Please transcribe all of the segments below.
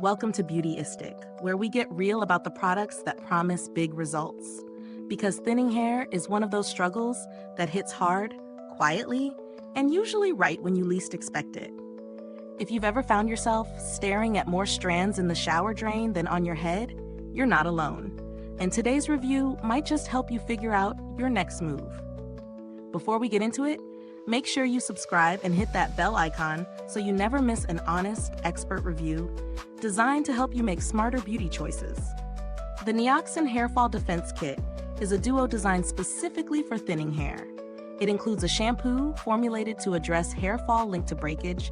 Welcome to Beautyistic, where we get real about the products that promise big results. Because thinning hair is one of those struggles that hits hard, quietly, and usually right when you least expect it. If you've ever found yourself staring at more strands in the shower drain than on your head, you're not alone. And today's review might just help you figure out your next move. Before we get into it, make sure you subscribe and hit that bell icon so you never miss an honest, expert review designed to help you make smarter beauty choices. The Nioxin Hair Fall Defense Kit is a duo designed specifically for thinning hair. It includes a shampoo formulated to address hair fall linked to breakage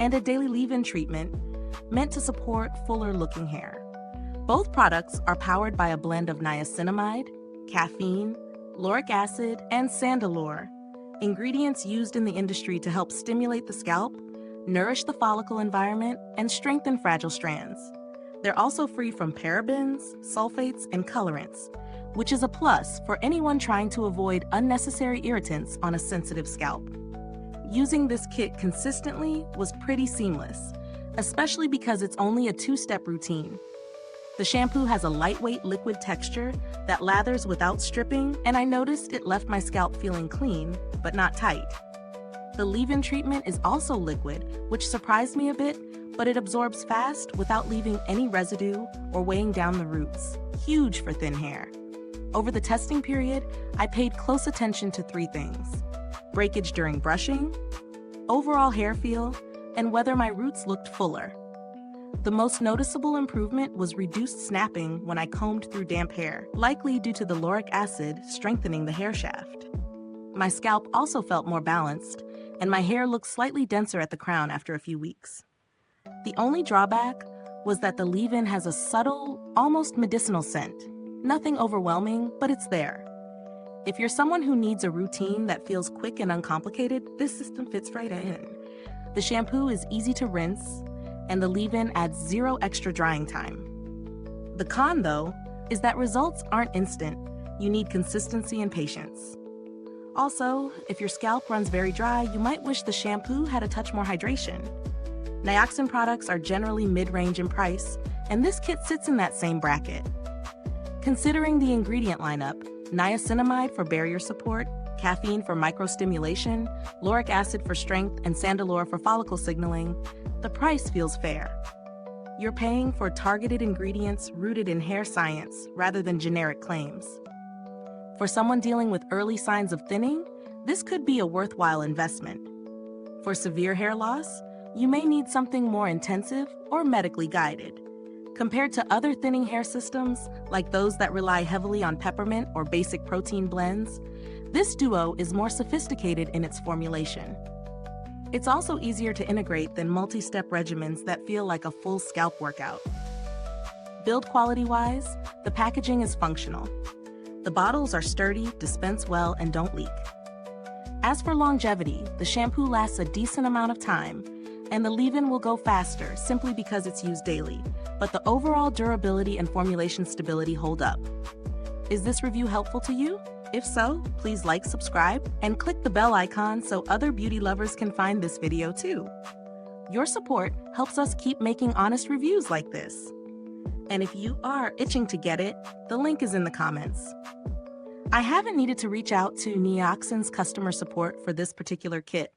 and a daily leave-in treatment meant to support fuller-looking hair. Both products are powered by a blend of niacinamide, caffeine, lauric acid, and sandalore, ingredients used in the industry to help stimulate the scalp, nourish the follicle environment, and strengthen fragile strands. They're also free from parabens, sulfates, and colorants, which is a plus for anyone trying to avoid unnecessary irritants on a sensitive scalp. Using this kit consistently was pretty seamless, especially because it's only a two-step routine. The shampoo has a lightweight liquid texture that lathers without stripping, and I noticed it left my scalp feeling clean, but not tight. The leave-in treatment is also liquid, which surprised me a bit, but it absorbs fast without leaving any residue or weighing down the roots. Huge for thin hair. Over the testing period, I paid close attention to three things: breakage during brushing, overall hair feel, and whether my roots looked fuller. The most noticeable improvement was reduced snapping when I combed through damp hair, likely due to the lauric acid strengthening the hair shaft. My scalp also felt more balanced, and my hair looked slightly denser at the crown after a few weeks. The only drawback was that the leave-in has a subtle, almost medicinal scent. Nothing overwhelming, but it's there. If you're someone who needs a routine that feels quick and uncomplicated, this system fits right in. The shampoo is easy to rinse, and the leave-in adds 0 extra drying time. The con, though, is that results aren't instant. You need consistency and patience. Also, if your scalp runs very dry, you might wish the shampoo had a touch more hydration. Nioxin products are generally mid-range in price, and this kit sits in that same bracket. Considering the ingredient lineup, niacinamide for barrier support, caffeine for microstimulation, lauric acid for strength, and sandalore for follicle signaling, the price feels fair. You're paying for targeted ingredients rooted in hair science rather than generic claims. For someone dealing with early signs of thinning, this could be a worthwhile investment. For severe hair loss, you may need something more intensive or medically guided. Compared to other thinning hair systems, like those that rely heavily on peppermint or basic protein blends, this duo is more sophisticated in its formulation. It's also easier to integrate than multi-step regimens that feel like a full scalp workout. Build quality-wise, the packaging is functional. The bottles are sturdy, dispense well, and don't leak. As for longevity, the shampoo lasts a decent amount of time, and the leave-in will go faster simply because it's used daily, but the overall durability and formulation stability hold up. Is this review helpful to you? If so, please like, subscribe, and click the bell icon so other beauty lovers can find this video too. Your support helps us keep making honest reviews like this. And if you are itching to get it, the link is in the comments. I haven't needed to reach out to Nioxin's customer support for this particular kit,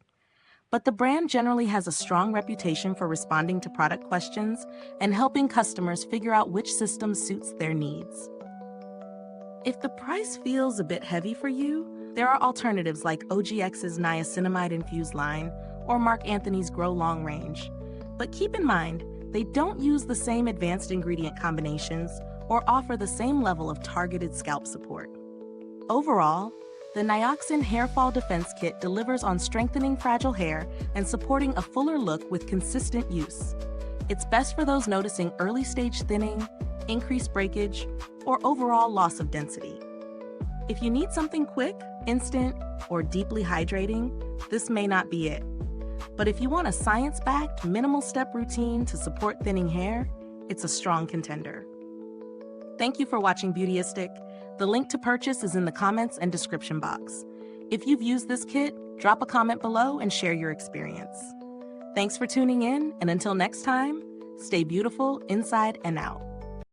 but the brand generally has a strong reputation for responding to product questions and helping customers figure out which system suits their needs. If the price feels a bit heavy for you, there are alternatives like OGX's niacinamide-infused line or Marc Anthony's Grow Long Range. But keep in mind, they don't use the same advanced ingredient combinations or offer the same level of targeted scalp support. Overall, the Nioxin Hair Fall Defense Kit delivers on strengthening fragile hair and supporting a fuller look with consistent use. It's best for those noticing early-stage thinning, increased breakage, or overall loss of density. If you need something quick, instant, or deeply hydrating, this may not be it. But if you want a science-backed, minimal-step routine to support thinning hair, it's a strong contender. Thank you for watching Beautyistic. The link to purchase is in the comments and description box. If you've used this kit, drop a comment below and share your experience. Thanks for tuning in, and until next time, Stay beautiful inside and out.